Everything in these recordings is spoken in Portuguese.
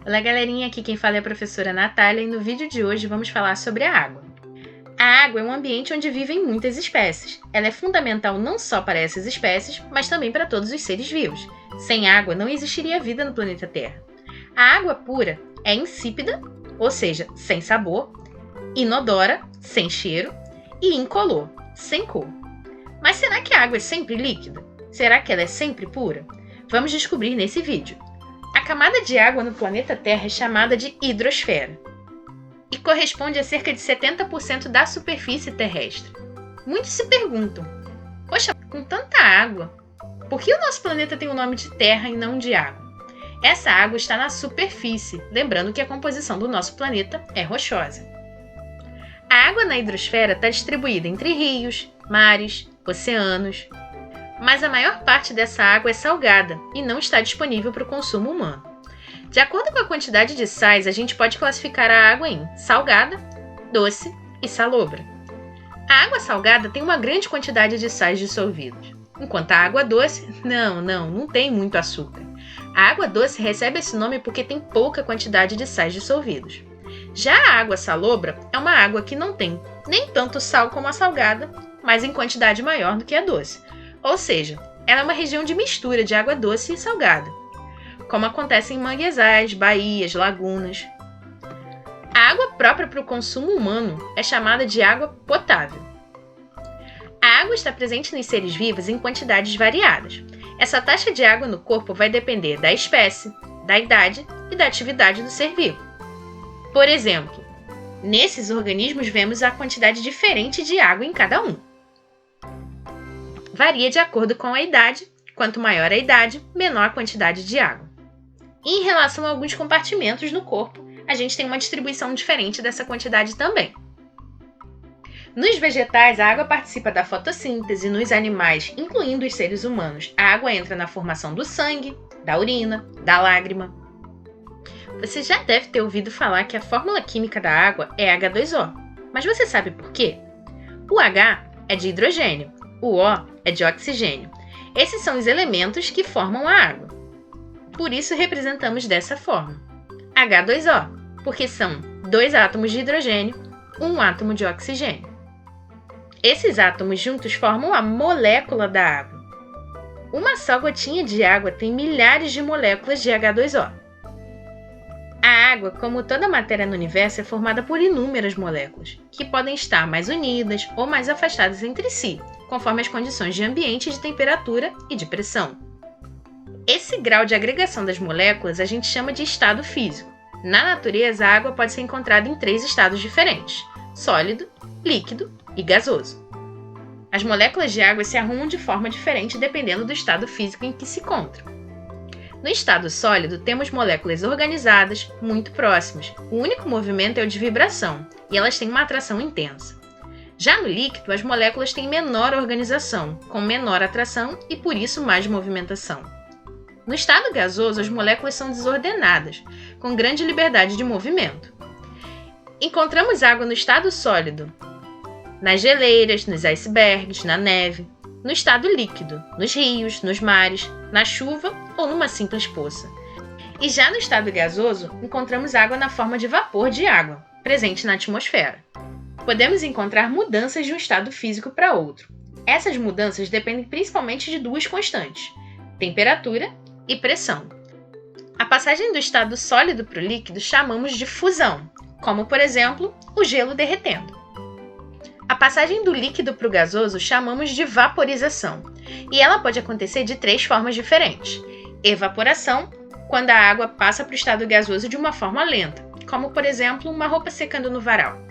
Olá galerinha, aqui quem fala é a professora Natália e no vídeo de hoje vamos falar sobre a água. A água é um ambiente onde vivem muitas espécies. Ela é fundamental não só para essas espécies, mas também para todos os seres vivos. Sem água não existiria vida no planeta Terra. A água pura é insípida, ou seja, sem sabor, inodora, sem cheiro, e incolor, sem cor. Mas será que a água é sempre líquida? Será que ela é sempre pura? Vamos descobrir nesse vídeo. A camada de água no planeta Terra é chamada de hidrosfera e corresponde a cerca de 70% da superfície terrestre. Muitos se perguntam, poxa, com tanta água, por que o nosso planeta tem o nome de Terra e não de água? Essa água está na superfície, lembrando que a composição do nosso planeta é rochosa. A água na hidrosfera está distribuída entre rios, mares, oceanos, mas a maior parte dessa água é salgada e não está disponível para o consumo humano. De acordo com a quantidade de sais, a gente pode classificar a água em salgada, doce e salobra. A água salgada tem uma grande quantidade de sais dissolvidos, enquanto a água doce, não tem muito açúcar. A água doce recebe esse nome porque tem pouca quantidade de sais dissolvidos. Já a água salobra é uma água que não tem nem tanto sal como a salgada, mas em quantidade maior do que a doce. Ou seja, ela é uma região de mistura de água doce e salgada, como acontece em manguezais, baías, lagunas. A água própria para o consumo humano é chamada de água potável. A água está presente nos seres vivos em quantidades variadas. Essa taxa de água no corpo vai depender da espécie, da idade e da atividade do ser vivo. Por exemplo, nesses organismos vemos a quantidade diferente de água em cada um. Varia de acordo com a idade, quanto maior a idade, menor a quantidade de água. E em relação a alguns compartimentos no corpo, a gente tem uma distribuição diferente dessa quantidade também. Nos vegetais, a água participa da fotossíntese, nos animais, incluindo os seres humanos, a água entra na formação do sangue, da urina, da lágrima. Você já deve ter ouvido falar que a fórmula química da água é H2O, mas você sabe por quê? O H é de hidrogênio, o O é de oxigênio. Esses são os elementos que formam a água. Por isso representamos dessa forma. H2O, porque são 2 átomos de hidrogênio, 1 átomo de oxigênio. Esses átomos juntos formam a molécula da água. Uma só gotinha de água tem milhares de moléculas de H2O. A água, como toda matéria no universo, é formada por inúmeras moléculas, que podem estar mais unidas ou mais afastadas entre si, conforme as condições de ambiente, de temperatura e de pressão. Esse grau de agregação das moléculas a gente chama de estado físico. Na natureza, a água pode ser encontrada em 3 estados diferentes: sólido, líquido e gasoso. As moléculas de água se arrumam de forma diferente dependendo do estado físico em que se encontram. No estado sólido, temos moléculas organizadas, muito próximas. O único movimento é o de vibração, e elas têm uma atração intensa. Já no líquido, as moléculas têm menor organização, com menor atração e, por isso, mais movimentação. No estado gasoso, as moléculas são desordenadas, com grande liberdade de movimento. Encontramos água no estado sólido, nas geleiras, nos icebergs, na neve. No estado líquido, nos rios, nos mares, na chuva ou numa simples poça. E já no estado gasoso, encontramos água na forma de vapor de água, presente na atmosfera. Podemos encontrar mudanças de um estado físico para outro. Essas mudanças dependem principalmente de 2 constantes: temperatura e pressão. A passagem do estado sólido para o líquido chamamos de fusão, como por exemplo, o gelo derretendo. A passagem do líquido para o gasoso chamamos de vaporização, e ela pode acontecer de 3 formas diferentes. Evaporação, quando a água passa para o estado gasoso de uma forma lenta, como por exemplo uma roupa secando no varal.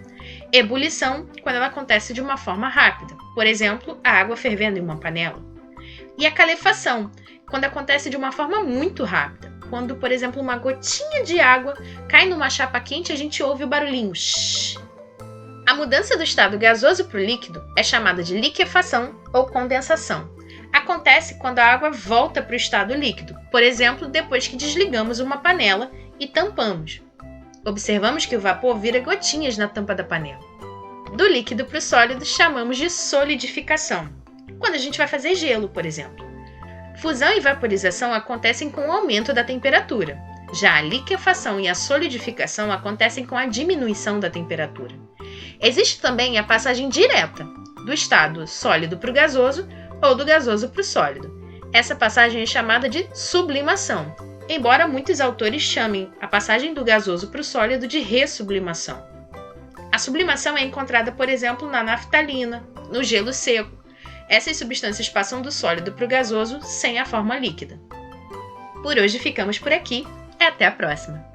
Ebulição, quando ela acontece de uma forma rápida, por exemplo, a água fervendo em uma panela. E a calefação, quando acontece de uma forma muito rápida, quando, por exemplo, uma gotinha de água cai numa chapa quente e a gente ouve o barulhinho shhh. A mudança do estado gasoso para o líquido é chamada de liquefação ou condensação. Acontece quando a água volta para o estado líquido, por exemplo, depois que desligamos uma panela e tampamos. Observamos que o vapor vira gotinhas na tampa da panela. Do líquido para o sólido chamamos de solidificação, quando a gente vai fazer gelo, por exemplo. Fusão e vaporização acontecem com o aumento da temperatura. Já a liquefação e a solidificação acontecem com a diminuição da temperatura. Existe também a passagem direta, do estado sólido para o gasoso ou do gasoso para o sólido. Essa passagem é chamada de sublimação, embora muitos autores chamem a passagem do gasoso para o sólido de ressublimação. A sublimação é encontrada, por exemplo, na naftalina, no gelo seco. Essas substâncias passam do sólido para o gasoso sem a forma líquida. Por hoje ficamos por aqui. Até a próxima!